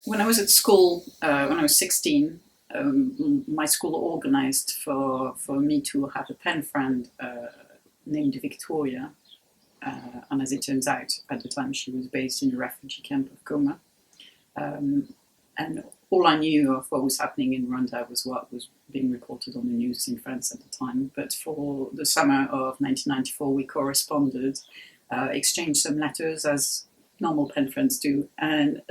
When I was at school, when I was 16, my school organised for me to have a pen friend named Victoria. And as it turns out, at the time she was based in the refugee camp of Goma. And all I knew of what was happening in Rwanda was what was being reported on the news in France at the time. But for the summer of 1994, we corresponded, exchanged some letters as normal pen friends do. And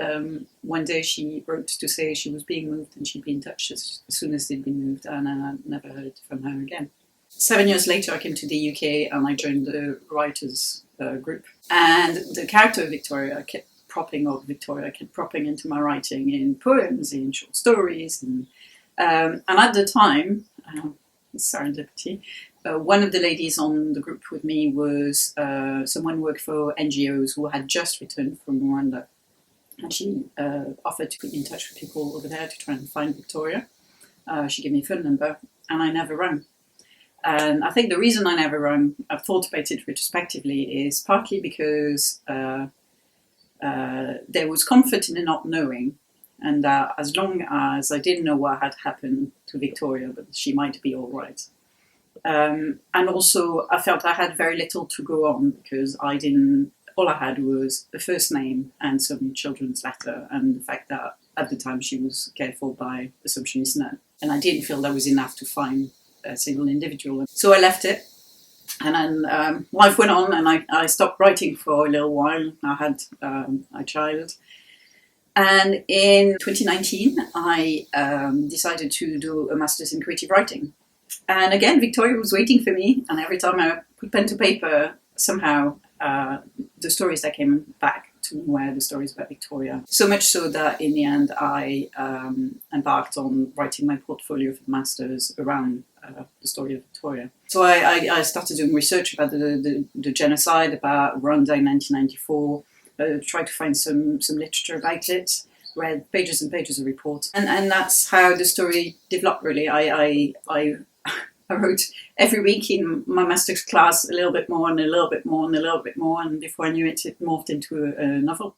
one day she wrote to say she was being moved and she'd be in touch as soon as they'd been moved, and I never heard from her again. 7 years later, I came to the UK and I joined the writers group. And the character of Victoria kept propping into my writing in poems, in short stories. And at the time, serendipity, one of the ladies on the group with me was someone who worked for NGOs who had just returned from Rwanda. And she offered to put me in touch with people over there to try and find Victoria. She gave me a phone number and I never rang. And I think the reason I never rang, I've thought about it retrospectively, is partly because there was comfort in the not knowing, and that as long as I didn't know what had happened to Victoria, but she might be all right. And also I felt I had very little to go on because all I had was a first name and some children's letter, and the fact that at the time she was cared for by a Socialist nun. And I didn't feel that was enough to find a single individual. So I left it, and then life went on, and I stopped writing for a little while. I had a child, and in 2019 I decided to do a master's in creative writing. And again, Victoria was waiting for me, and every time I put pen to paper, somehow the stories that came back to me were the stories about Victoria. So much so that in the end I embarked on writing my portfolio for the masters around the story of Victoria. So I started doing research about the genocide, about Rwanda in 1994, tried to find some literature about it, read pages and pages of reports, and that's how the story developed, really. I wrote every week in my master's class a little bit more and a little bit more and a little bit more, and before I knew it, it morphed into a novel.